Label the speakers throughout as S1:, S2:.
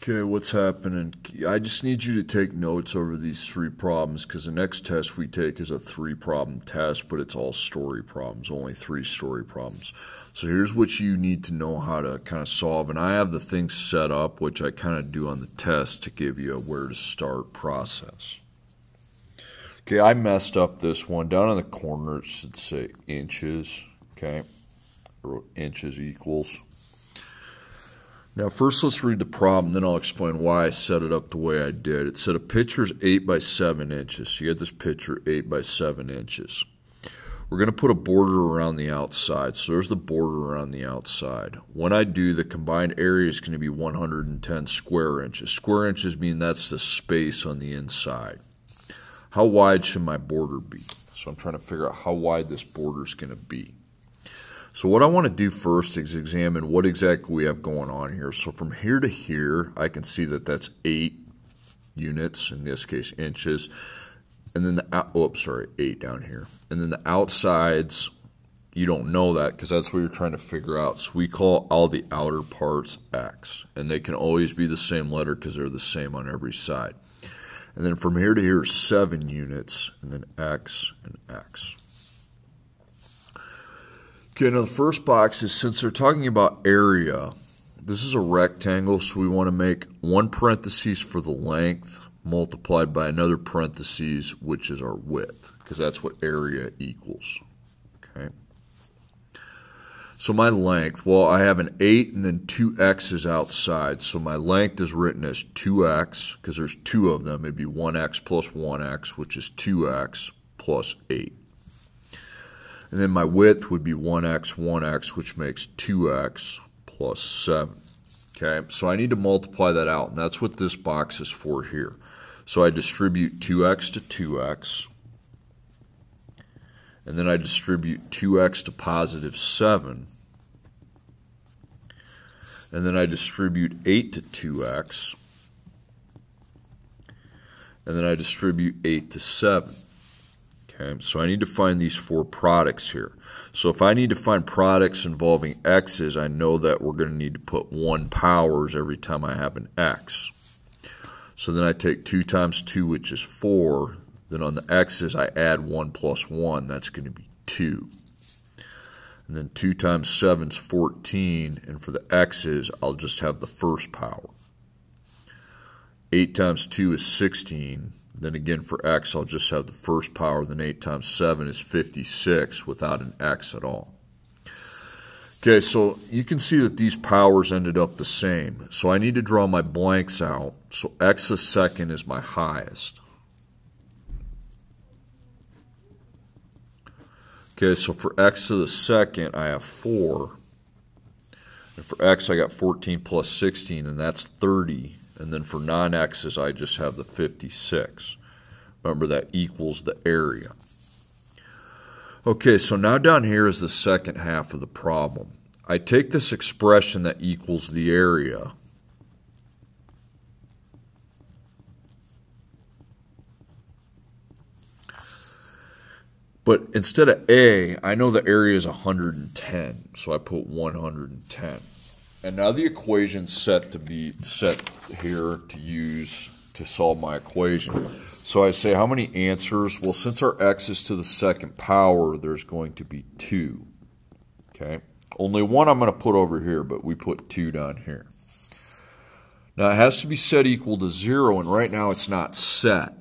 S1: Okay, what's happening? I just need you to take notes over these three problems because the next test we take is a three-problem test, but it's all story problems, only three story problems. So here's what you need to know how to kind of solve, and I have the things set up, which I kind of do on the test to give you a where to start process. Okay, I messed up this one. Down in the corner it should say inches, okay? I wrote inches equals. Now first let's read the problem, then I'll explain why I set it up the way I did. It said a picture is 8 by 7 inches. So you get this picture 8 by 7 inches. We're going to put a border around the outside. So there's the border around the outside. When I do, the combined area is going to be 110 square inches. Square inches mean that's the space on the inside. How wide should my border be? So I'm trying to figure out how wide this border is going to be. So what I want to do first is examine what exactly we have going on here. So from here to here, I can see that that's 8 units, in this case inches, and then the 8 down here. And then the outsides, you don't know that because that's what you're trying to figure out. So we call all the outer parts X, and they can always be the same letter because they're the same on every side. And then from here to here is 7 units, and then X and X. Okay, now the first box is, since they're talking about area, this is a rectangle, so we want to make one parenthesis for the length multiplied by another parenthesis, which is our width, because that's what area equals. Okay. So my length, well, I have an 8 and then 2 x's outside, so my length is written as 2x, because there's 2 of them. It'd be 1x plus 1x, which is 2x plus 8. And then my width would be 1x, which makes 2x plus 7. Okay, so I need to multiply that out, and that's what this box is for here. So I distribute 2x to 2x, and then I distribute 2x to positive 7, and then I distribute 8 to 2x, and then I distribute 8 to 7. Okay, so I need to find these four products here. So if I need to find products involving x's, I know that we're going to need to put 1 powers every time I have an x. So then I take 2 times 2, which is 4. Then on the x's, I add 1 plus 1. That's going to be 2. And then 2 times 7 is 14. And for the x's, I'll just have the first power. 8 times 2 is 16. Then again for x, I'll just have the first power. Then 8 times 7 is 56 without an x at all. Okay, so you can see that these powers ended up the same. So I need to draw my blanks out. So x a second is my highest. Okay, so for x to the second, I have 4. And for x, I got 14 plus 16, and that's 30. And then for non-x's, I just have the 56. Remember, that equals the area. Okay, so now down here is the second half of the problem. I take this expression that equals the area, but instead of A, I know the area is 110, so I put 110. And now the equation's set here to use to solve my equation. So I say, how many answers? Well, since our x is to the second power, there's going to be 2. Okay? Only one I'm going to put over here, but we put 2 down here. Now it has to be set equal to 0, and right now it's not set.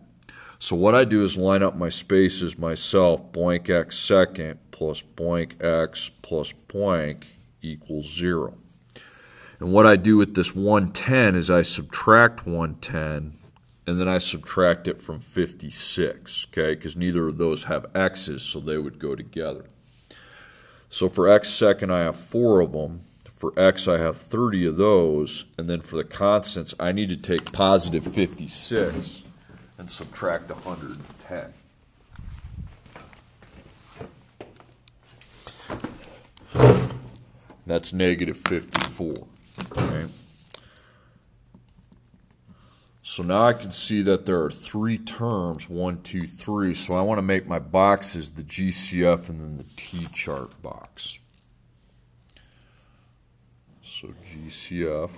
S1: So what I do is line up my spaces myself. Blank x second plus blank x plus blank equals 0. And what I do with this 110 is I subtract 110, and then I subtract it from 56, okay? Because neither of those have x's, so they would go together. So for x second, I have 4 of them. For x, I have 30 of those. And then for the constants, I need to take positive 56 and subtract 110. That's negative 54. Okay. So now I can see that there are 3 terms, 1, 2, 3. So I want to make my boxes the GCF and then the T-chart box. So GCF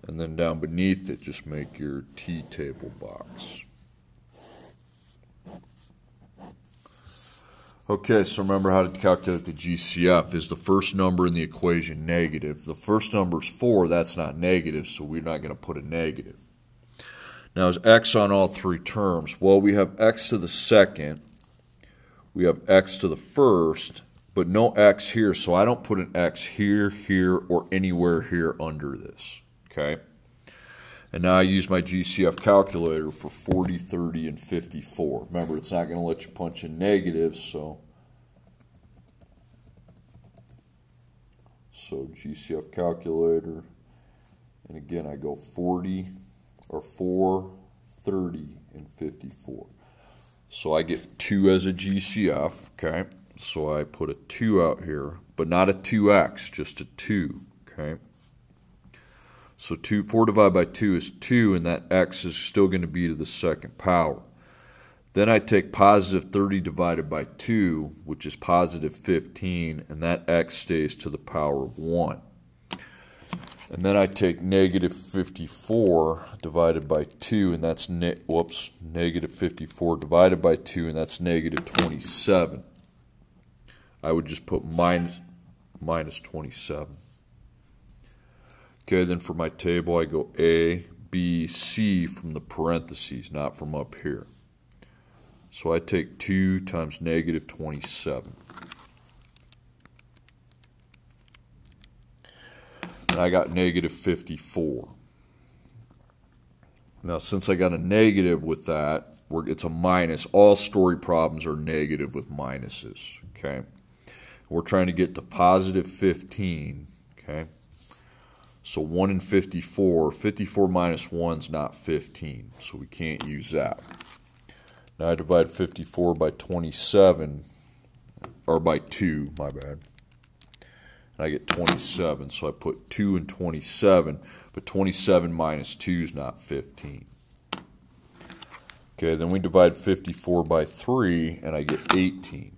S1: And then down beneath it, just make your T-table box. Okay, so remember how to calculate the GCF. Is the first number in the equation negative? The first number is 4, that's not negative, so we're not going to put a negative. Now, is x on all three terms? Well, we have x to the second, we have x to the first, but no x here, so I don't put an x here, here, or anywhere here under this, okay? And now I use my GCF calculator for 40, 30, and 54. Remember, it's not going to let you punch in negatives, so GCF calculator, and again I go 40, or 4, 30, and 54. So I get 2 as a GCF, okay? So I put a 2 out here, but not a 2x, just a 2, okay? So 4 divided by 2 is 2, and that x is still going to be to the second power. Then I take positive 30 divided by 2, which is positive 15, and that x stays to the power of 1. And then I take negative 54 divided by 2, and that's negative 54 divided by 2, and that's negative 27. I would just put minus 27. Okay, then for my table, I go A, B, C from the parentheses, not from up here. So I take 2 times negative 27. And I got negative 54. Now, since I got a negative with that, it's a minus. All story problems are negative with minuses, okay? We're trying to get to positive 15, okay? So 1 and 54. 54 minus 1 is not 15, so we can't use that. Now I divide 54 by 27, or by 2, my bad. And I get 27, so I put 2 and 27, but 27 minus 2 is not 15. Okay, then we divide 54 by 3, and I get 18.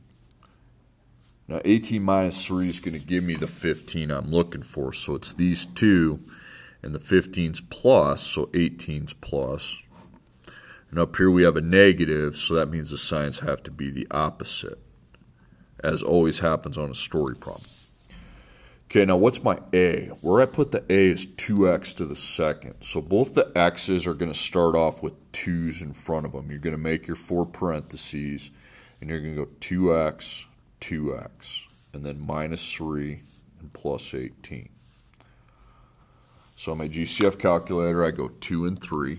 S1: Now 18 minus 3 is going to give me the 15 I'm looking for, so it's these two, and the 15's plus, so 18's plus. And up here we have a negative, so that means the signs have to be the opposite, as always happens on a story problem. Okay, now what's my A? Where I put the A is 2x to the second. So both the x's are going to start off with 2's in front of them. You're going to make your 4 parentheses, and you're going to go 2x, 2x, and then minus 3 and plus 18. So on my GCF calculator, I go 2 and 3.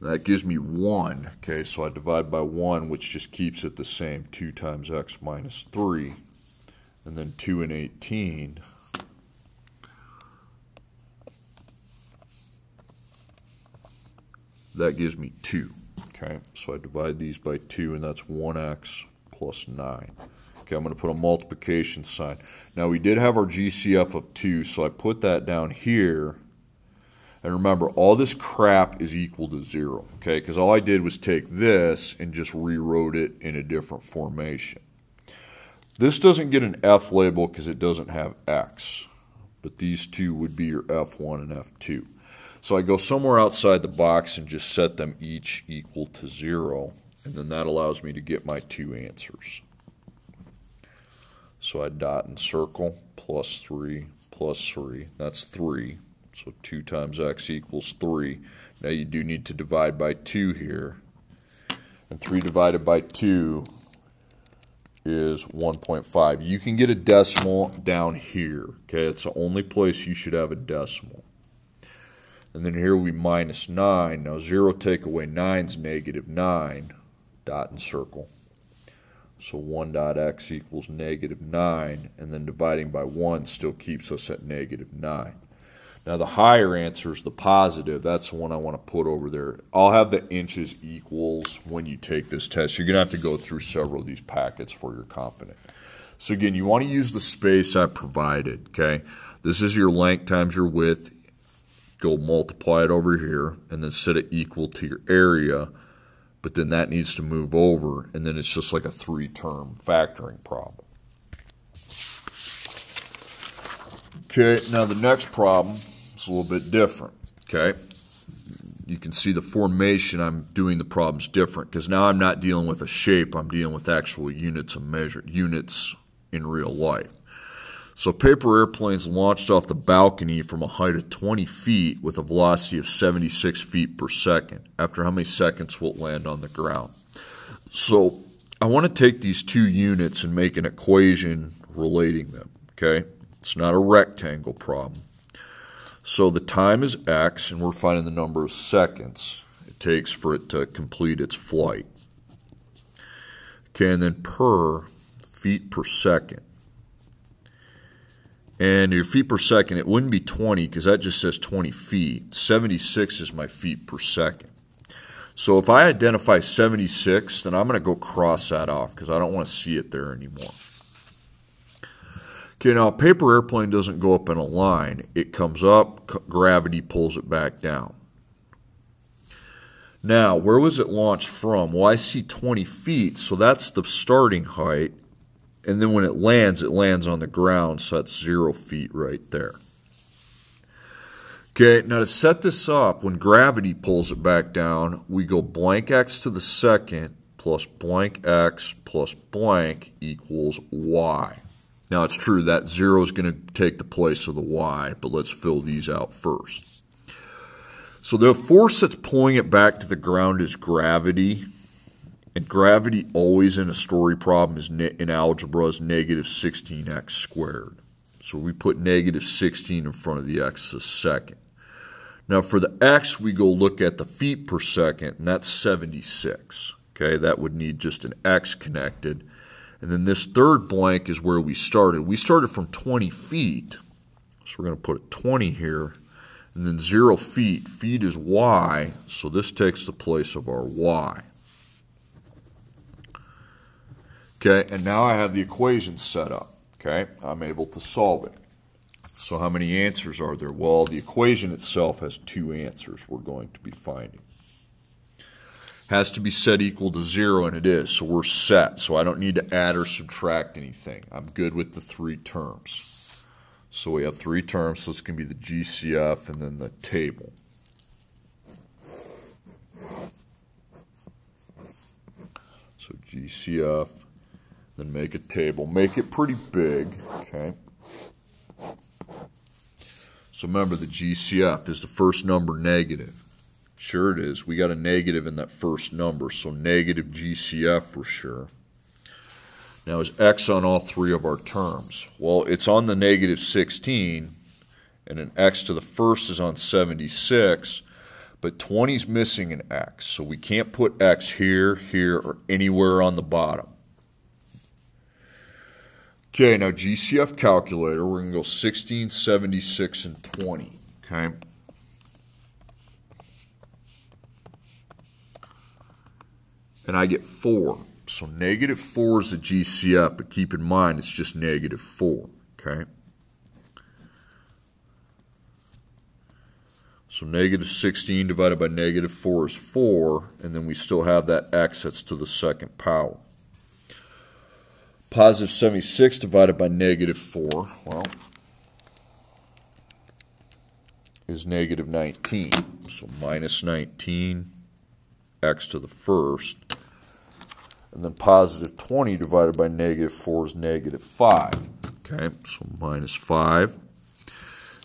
S1: That gives me 1, okay, so I divide by 1, which just keeps it the same, 2 times x minus 3, and then 2 and 18, that gives me 2, okay, so I divide these by 2, and that's 1x plus 9. Okay, I'm going to put a multiplication sign. Now, we did have our GCF of 2, so I put that down here. And remember, all this crap is equal to 0, okay? Because all I did was take this and just rewrote it in a different formation. This doesn't get an F label because it doesn't have X. But these two would be your F1 and F2. So I go somewhere outside the box and just set them each equal to 0. And then that allows me to get my 2 answers. So I dot and circle, plus 3, plus 3. That's 3. So 2 times x equals 3. Now you do need to divide by 2 here. And 3 divided by 2 is 1.5. You can get a decimal down here. Okay, it's the only place you should have a decimal. And then here we minus 9. Now 0 take away 9 is negative 9. Dot and circle. So 1 dot x equals negative 9. And then dividing by 1 still keeps us at negative 9. Now the higher answer is the positive. That's the one I want to put over there. I'll have the inches equals when you take this test. You're going to have to go through several of these packets before you're confident. So again, you want to use the space I provided, okay? This is your length times your width. Go multiply it over here and then set it equal to your area. But then that needs to move over, and then it's just like a 3-term factoring problem. Okay, now the next problem is a little bit different, okay? You can see the formation, I'm doing the problems different because now I'm not dealing with a shape, I'm dealing with actual units of measure, units in real life. So paper airplanes launched off the balcony from a height of 20 feet with a velocity of 76 feet per second. After how many seconds will it land on the ground? So I want to take these two units and make an equation relating them, okay? It's not a rectangle problem. So the time is x, and we're finding the number of seconds it takes for it to complete its flight. Okay, and then per feet per second. And your feet per second, it wouldn't be 20 because that just says 20 feet. 76 is my feet per second. So if I identify 76, then I'm going to go cross that off because I don't want to see it there anymore. Okay, now a paper airplane doesn't go up in a line. It comes up, gravity pulls it back down. Now, where was it launched from? Well, I see 20 feet, so that's the starting height. And then when it lands on the ground, so that's 0 feet right there. Okay, now to set this up, when gravity pulls it back down, we go blank x to the second plus blank x plus blank equals y. Now, it's true that 0 is going to take the place of the y, but let's fill these out first. So the force that's pulling it back to the ground is gravity, and gravity always in a story problem is in algebra is negative 16x squared. So we put negative 16 in front of the x to the second. Now, for the x, we go look at the feet per second, and that's 76. Okay, that would need just an x connected. And then this third blank is where we started. We started from 20 feet. So we're going to put a 20 here. And then 0 feet. Feet is y. So this takes the place of our y. Okay, and now I have the equation set up. Okay, I'm able to solve it. So how many answers are there? Well, the equation itself has two answers we're going to be finding. Has to be set equal to 0, and it is, so we're set. So I don't need to add or subtract anything. I'm good with the three terms. So we have three terms, so it's going to be the GCF and then the table. So GCF, then make a table. Make it pretty big, okay? So remember, the GCF is the first number negative. Sure it is. We got a negative in that first number, so negative GCF for sure. Now, is x on all three of our terms? Well, it's on the negative 16, and an x to the first is on 76, but 20 is missing an x, so we can't put x here, here, or anywhere on the bottom. Okay, now GCF calculator, we're going to go 16, 76, and 20, okay? And I get 4. So negative 4 is the GCF, but keep in mind it's just negative 4, okay? So negative 16 divided by negative 4 is 4, and then we still have that x that's to the second power. Positive 76 divided by negative 4, well, is negative 19. So minus 19, x to the first. And then positive 20 divided by negative 4 is negative 5. Okay, so minus 5.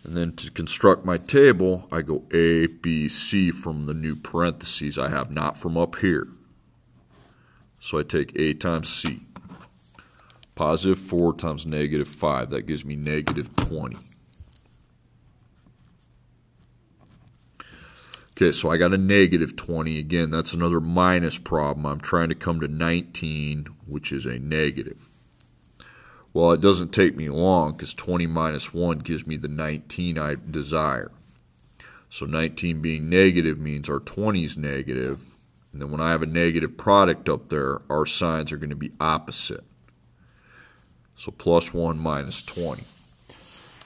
S1: And then to construct my table, I go A, B, C from the new parentheses I have, not from up here. So I take A times C. Positive 4 times negative 5. That gives me negative 20. Okay, so I got a negative 20. Again, that's another minus problem. I'm trying to come to 19, which is a negative. Well, it doesn't take me long because 20 minus 1 gives me the 19 I desire. So 19 being negative means our 20 is negative. And then when I have a negative product up there, our signs are going to be opposite. So plus 1 minus 20.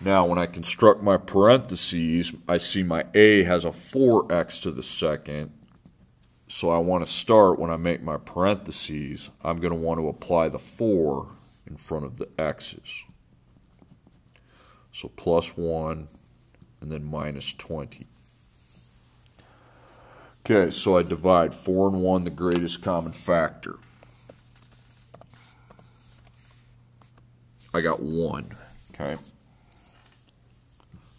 S1: Now, when I construct my parentheses, I see my A has a 4x to the second. So I want to start, when I make my parentheses, I'm going to want to apply the 4 in front of the x's. So plus 1 and then minus 20. Okay, so I divide 4 and 1, the greatest common factor. I got 1, okay?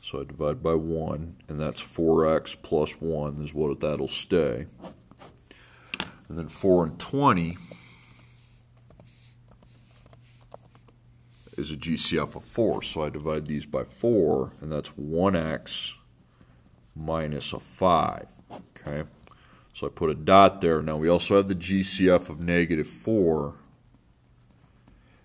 S1: So I divide by 1, and that's 4x plus 1 is what that'll stay. And then 4 and 20 is a GCF of 4. So I divide these by 4, and that's 1x minus a 5. Okay? So I put a dot there. Now we also have the GCF of negative 4.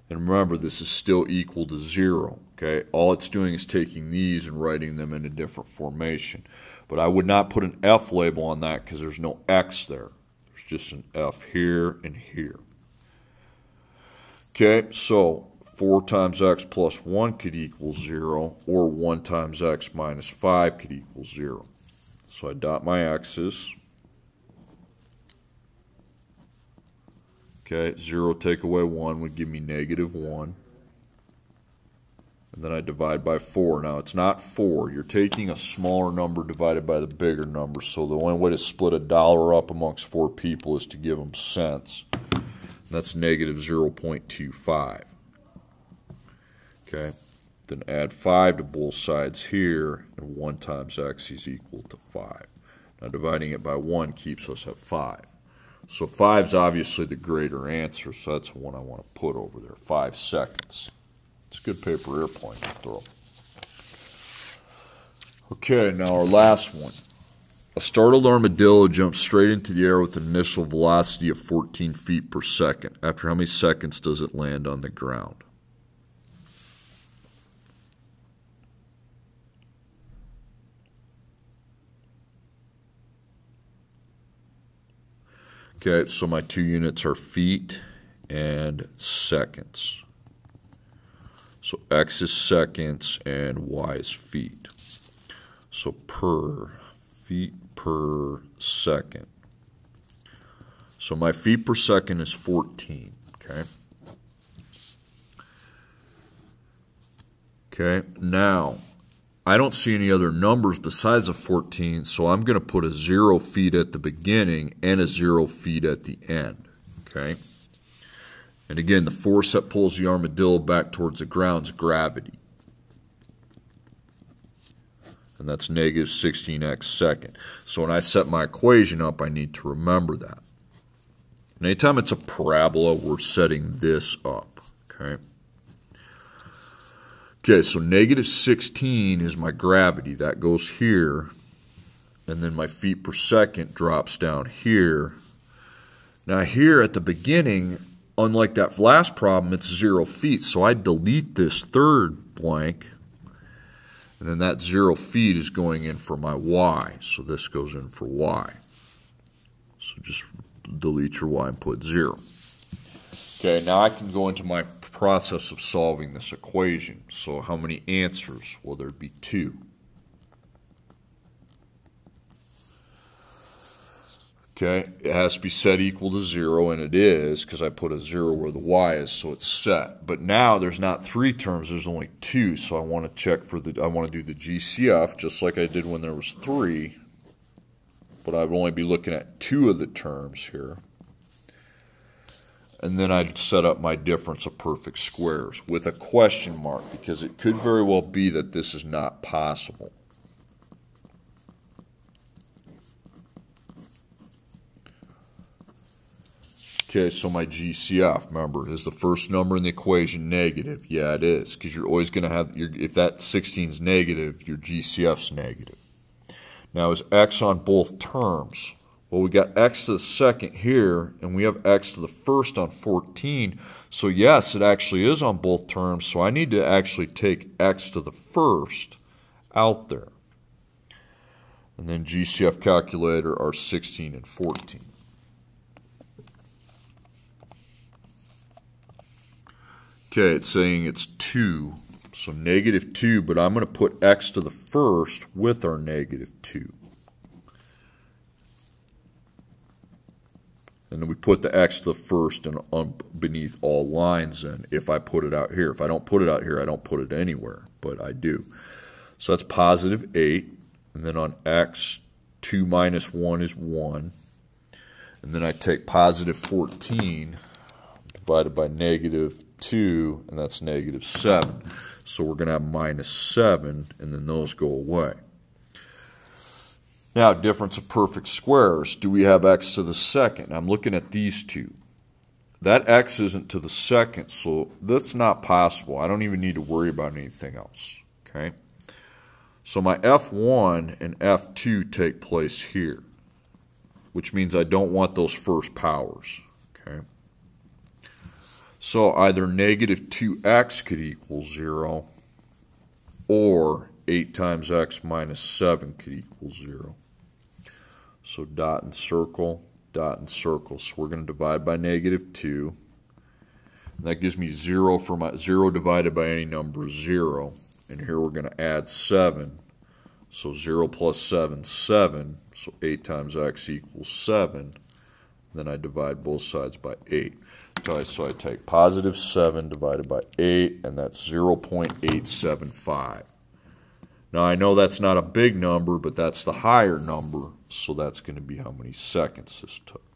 S1: And remember, this is still equal to 0. Okay? All it's doing is taking these and writing them in a different formation. But I would not put an F label on that because there's no X there. There's just an F here and here. Okay, so 4 times x plus 1 could equal 0, or 1 times x minus 5 could equal 0. So I dot my x's. Okay, 0 take away 1 would give me negative 1. And then I divide by 4. Now it's not 4. You're taking a smaller number divided by the bigger number. So the only way to split $1 up amongst 4 people is to give them cents. And that's negative 0.25. Okay, then add 5 to both sides here, and 1 times x is equal to 5. Now dividing it by 1 keeps us at 5. So 5 is obviously the greater answer, so that's the one I want to put over there, 5 seconds. It's a good paper airplane to throw. Okay, now our last one. A startled armadillo jumps straight into the air with an initial velocity of 14 feet per second. After how many seconds does it land on the ground? Okay, so my 2 units are feet and seconds. So x is seconds and y is feet. So per feet per second. So my feet per second is 14, okay? Okay, now I don't see any other numbers besides a 14, so I'm going to put a 0 feet at the beginning and a 0 feet at the end, okay? And again, the force that pulls the armadillo back towards the ground is gravity. And that's negative 16x second. So when I set my equation up, I need to remember that. And anytime it's a parabola, we're setting this up, okay? Okay, so negative 16 is my gravity. That goes here. And then my feet per second drops down here. Now here at the beginning, unlike that last problem, it's 0 feet. So I delete this third blank. And then that 0 feet is going in for my y. So this goes in for y. So just delete your y and put 0. Okay, now I can go into my process of solving this equation. So how many answers? Well, there'd be 2. Okay, it has to be set equal to 0, and it is, because I put a 0 where the y is, so it's set. But now there's not 3 terms, there's only 2, so I want to check for I want to do the GCF, just like I did when there was 3. But I would only be looking at 2 of the terms here. And then I'd set up my difference of perfect squares with a question mark, because it could very well be that this is not possible. Okay, so my GCF, remember, is the first number in the equation negative? Yeah, it is, because you're always going to have, if that 16 is negative, your GCF's negative. Now, is x on both terms? Well, we got x to the second here, and we have x to the first on 14. So yes, it actually is on both terms, so I need to actually take x to the first out there. And then GCF calculator are 16 and 14. Okay, it's saying it's 2, so negative 2, but I'm going to put x to the first with our negative 2. And then we put the x to the first and beneath all lines in if I put it out here. If I don't put it out here, I don't put it anywhere, but I do. So that's positive 8. And then on x, 2 minus 1 is 1. And then I take positive 14 divided by negative 2, and that's negative 7. So we're going to have minus 7, and then those go away. Now, difference of perfect squares. Do we have x to the second? I'm looking at these two. That x isn't to the second, so that's not possible. I don't even need to worry about anything else. Okay? So my f1 and f2 take place here, which means I don't want those first powers. Okay? So either negative 2x could equal 0, or 8 times x minus 7 could equal 0. So dot and circle, dot and circle. So we're going to divide by negative 2. And that gives me 0 for my 0 divided by any number is 0. And here we're going to add 7. So 0 plus 7, 7. So 8 times x equals 7. Then I divide both sides by 8. So I take positive 7 divided by 8, and that's 0.875. Now I know that's not a big number, but that's the higher number, so that's going to be how many seconds this took.